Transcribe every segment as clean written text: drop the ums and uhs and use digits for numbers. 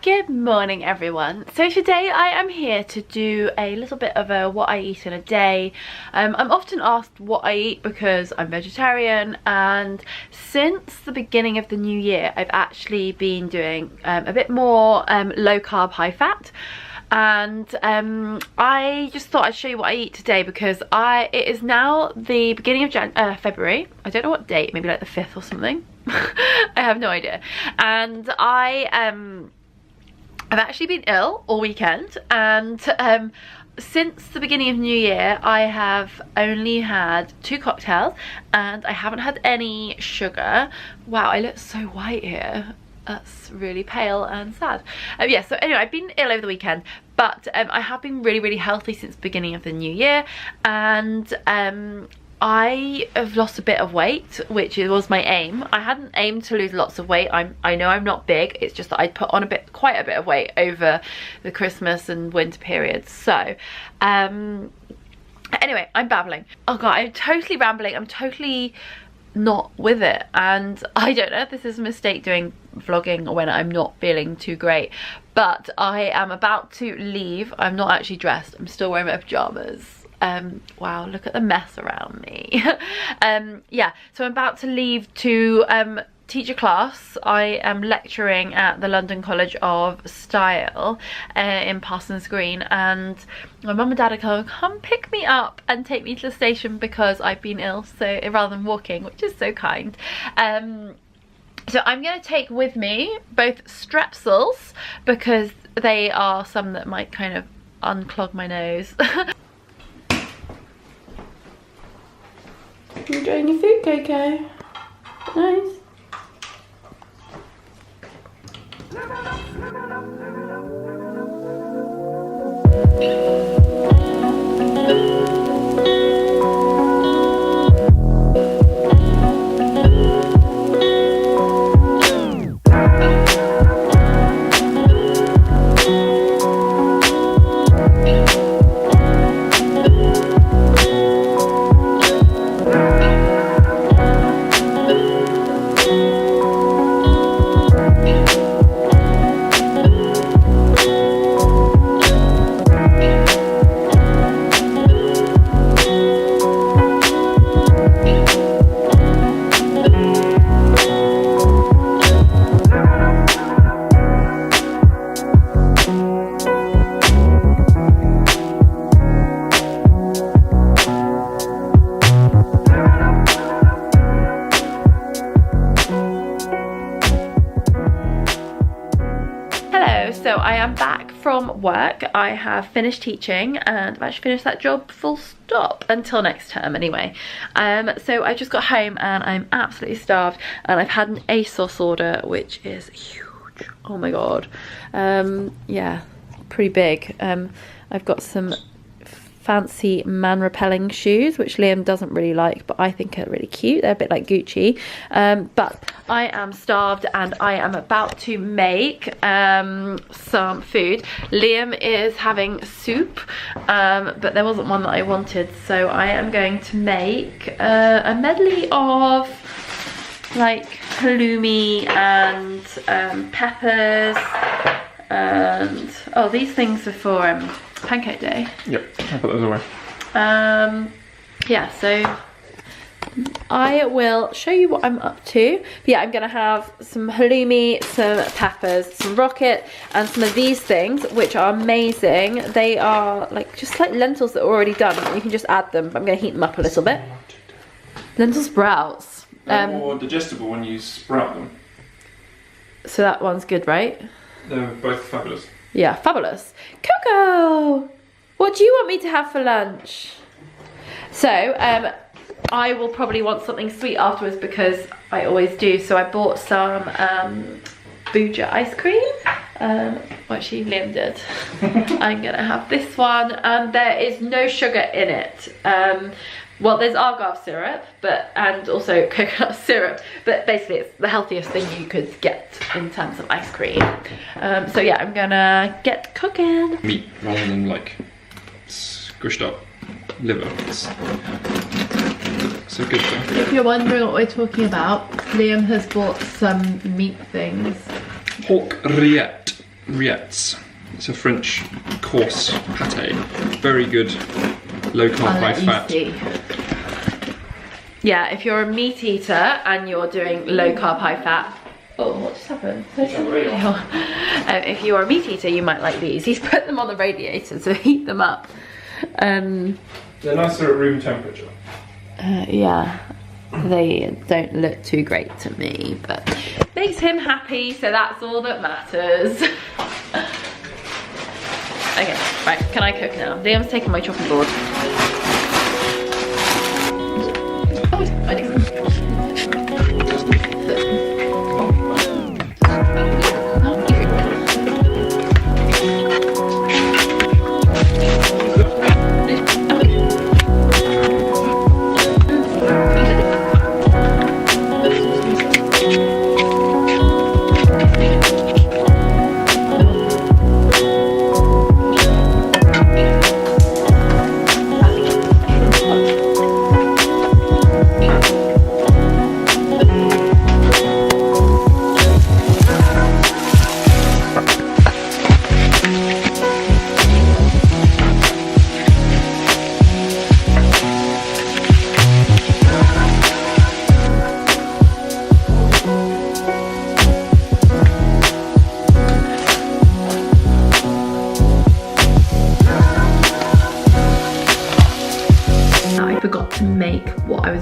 Good morning everyone. So today I am here to do a little bit of a what I eat in a day. I'm often asked what I eat because I'm vegetarian, and since the beginning of the new year I've actually been doing a bit more low carb, high fat. And I just thought I'd show you what I eat today because it is now the beginning of February. I don't know what date, maybe like the 5th or something. I have no idea. And I've actually been ill all weekend, and since the beginning of New Year I have only had 2 cocktails and I haven't had any sugar. Wow, I look so white here. That's really pale and sad. Yeah, so anyway, I've been ill over the weekend, but I have been really healthy since the beginning of the new year, and I have lost a bit of weight, which was my aim. I hadn't aimed to lose lots of weight. I know I'm not big, it's just that I put on quite a bit of weight over the Christmas and winter periods. So anyway, I'm babbling. Oh god, I'm totally rambling. I'm totally not with it, and I don't know if this is a mistake doing vlogging when I'm not feeling too great, but I am about to leave. I'm not actually dressed, I'm still wearing my pajamas. Wow, look at the mess around me. Yeah, so I'm about to leave to teach a class. I am lecturing at the London College of Style in Parsons Green, and my mum and dad are going to come pick me up and take me to the station because I've been ill, so rather than walking, which is so kind. So I'm going to take with me both strepsils because they are some that might kind of unclog my nose. You enjoying your food, Coco? Nice. So I am back from work. I have finished teaching and I've actually finished that job full stop until next term anyway. So I just got home and I'm absolutely starved, and I've had an ASOS order which is huge. Oh my god. Yeah, pretty big. I've got some fancy man repelling shoes which Liam doesn't really like, but I think are really cute. They're a bit like Gucci. But I am starved and I am about to make some food. Liam is having soup, but there wasn't one that I wanted, so I am going to make a medley of like halloumi and peppers, and oh, these things are for pancake day. Yep, I put those away. Yeah, so I will show you what I'm up to. But yeah, I'm gonna have some halloumi, some peppers, some rocket, and some of these things, which are amazing. They are like just like lentils that are already done. You can just add them. I'm gonna heat them up a little bit. Lentil sprouts. They're more digestible when you sprout them. So that one's good, right? They're both fabulous. Yeah, fabulous. Coco, what do you want me to have for lunch? So, I will probably want something sweet afterwards because I always do. So I bought some Booja ice cream. Well, actually Liam did. I'm gonna have this one, and there is no sugar in it. Well, there's argyle syrup, and also coconut syrup, but basically it's the healthiest thing you could get in terms of ice cream. So yeah, I'm gonna get cooking. Meat rather than like squished up liver. It's so good though. If you're wondering what we're talking about, Liam has bought some meat things. Courgette. rillettes. It's a French coarse pate. Very good, low carb, high fat. Yeah, if you're a meat eater and you're doing low carb, high fat. Oh, what just happened? If you're a meat eater, you might like these. He's put them on the radiator to heat them up. They're nicer at room temperature. Yeah, they don't look too great to me, but makes him happy, so that's all that matters. Okay, right, can I cook now? Liam's taking my chopping board. Oh, I need some.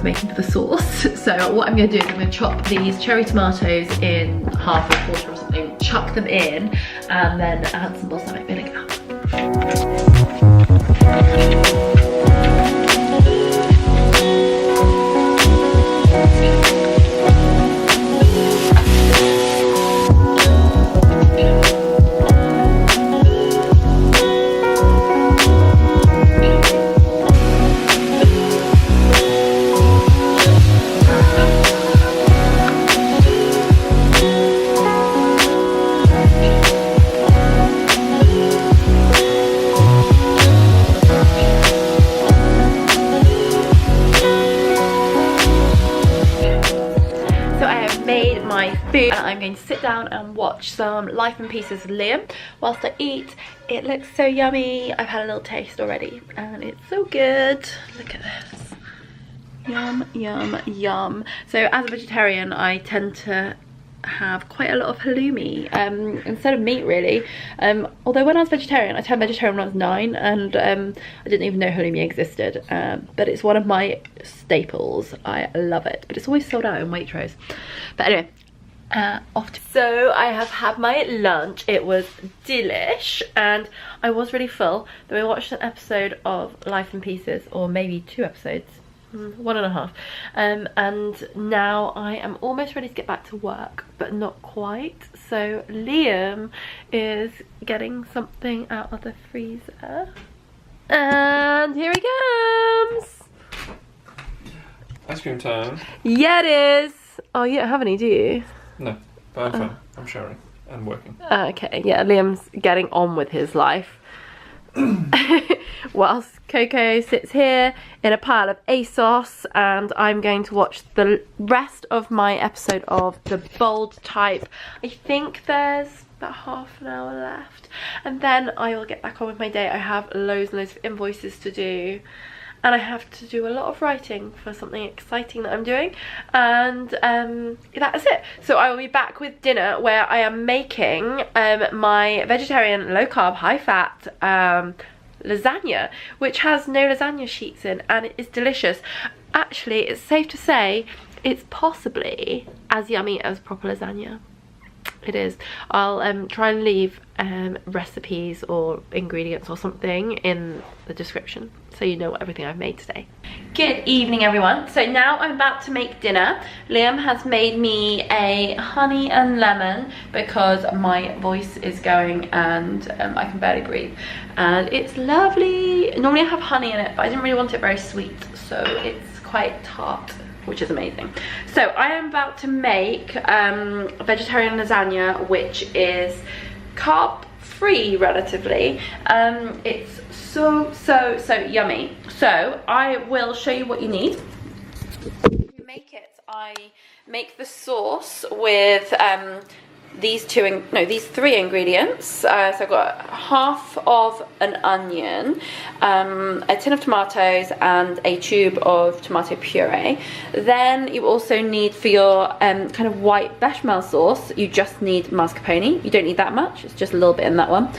Making for the sauce. So what I'm going to do is I'm going to chop these cherry tomatoes in half or a quarter or something, chuck them in, and then add some balsamic vinegar. And I'm going to sit down and watch some Life in Pieces with Liam whilst I eat. It looks so yummy. I've had a little taste already and it's so good. Look at this. Yum, yum, yum. So as a vegetarian, I tend to have quite a lot of halloumi instead of meat, really. Although when I was vegetarian, I turned vegetarian when I was 9, and I didn't even know halloumi existed, but it's one of my staples. I love it, but it's always sold out in Waitrose. But anyway, so I have had my lunch. It was delish and I was really full. Then we watched an episode of Life in Pieces, or maybe 2 episodes, 1.5, and now I am almost ready to get back to work, but not quite. So Liam is getting something out of the freezer and here he comes. Ice cream time. Yeah, it is. Oh, you don't have any, do you? No, but I'm fine. I'm showering and working. Okay, yeah, Liam's getting on with his life. Whilst Coco sits here in a pile of ASOS, and I'm going to watch the rest of my episode of The Bold Type. I think there's about half an hour left, and then I will get back on with my day. I have loads and loads of invoices to do, and I have to do a lot of writing for something exciting that I'm doing, and that is it. So I will be back with dinner, where I am making my vegetarian, low carb, high fat lasagna, which has no lasagna sheets in, and it is delicious. Actually, it's safe to say it's possibly as yummy as proper lasagna. It is. I'll try and leave recipes or ingredients or something in the description, so you know everything I've made today. Good evening, everyone. So now I'm about to make dinner. Liam has made me a honey and lemon because my voice is going and I can barely breathe, and it's lovely. Normally I have honey in it, but I didn't really want it very sweet, so it's quite tart, which is amazing. So I am about to make vegetarian lasagna, which is carb-free relatively. It's so yummy. So I will show you what you need. To make it, I make the sauce with these three ingredients. So I've got half of an onion, a tin of tomatoes, and a tube of tomato puree. Then you also need, for your kind of white bechamel sauce, you just need mascarpone. You don't need that much, it's just a little bit in that one.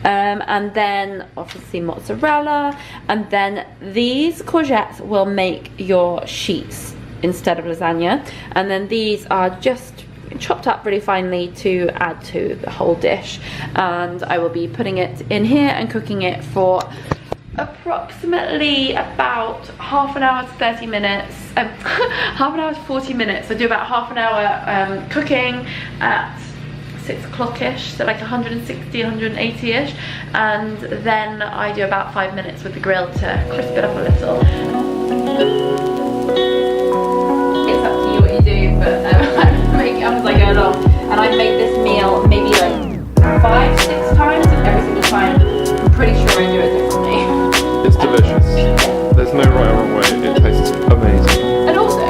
And then obviously mozzarella, and then these courgettes will make your sheets instead of lasagna. And then these are just chopped up really finely to add to the whole dish, and I will be putting it in here and cooking it for approximately about half an hour to 30 minutes, half an hour to 40 minutes. I do about half an hour cooking at 6 o'clock-ish, so like 160, 180-ish, and then I do about 5 minutes with the grill to crisp it up a little. It's up to you what you do, but I make it up as I go along, and I make this meal maybe like 5-6 times, and every single time I'm pretty sure I do it differently. It's delicious. There's no right or wrong way. It tastes amazing. And also,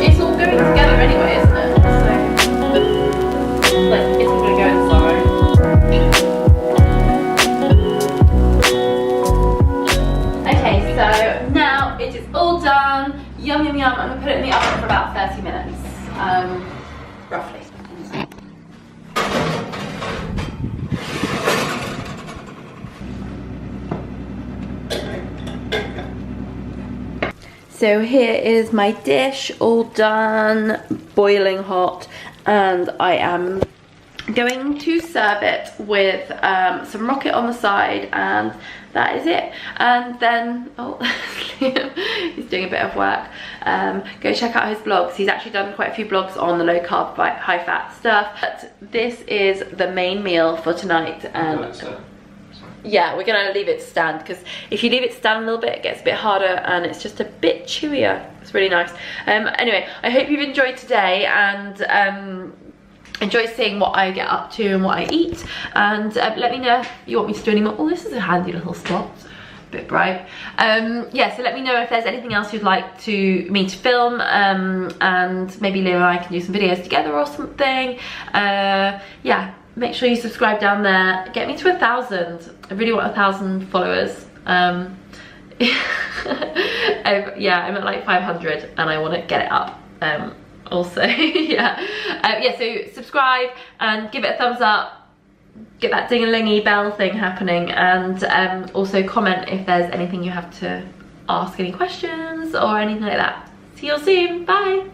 it's all going together anyway, isn't it? So, like, it's all going to go inside. Okay, so now it is all done. Yum, yum, yum. I'm going to put it in the oven for about 30 minutes. Roughly. So here is my dish, all done, boiling hot, and I am going to serve it with some rocket on the side, and that is it. And then, oh, he's doing a bit of work. Go check out his blogs. He's actually done quite a few blogs on the low carb, high fat stuff. But this is the main meal for tonight. Yeah, we're gonna leave it stand, because if you leave it stand a little bit, it gets a bit harder and it's just a bit chewier. It's really nice. Anyway, I hope you've enjoyed today, and enjoy seeing what I get up to and what I eat, and let me know if you want me to do any more. Oh, this is a handy little spot, a bit bright. Yeah, so let me know if there's anything else you'd like me to film, and maybe Leo and I can do some videos together or something. Yeah, make sure you subscribe down there. Get me to 1,000. I really want 1,000 followers. Yeah, I'm at like 500 and I want to get it up. Also, yeah, so subscribe and give it a thumbs up, get that ding-a-lingy bell thing happening, and also comment if there's anything you have to ask, any questions or anything like that. See you all soon, bye.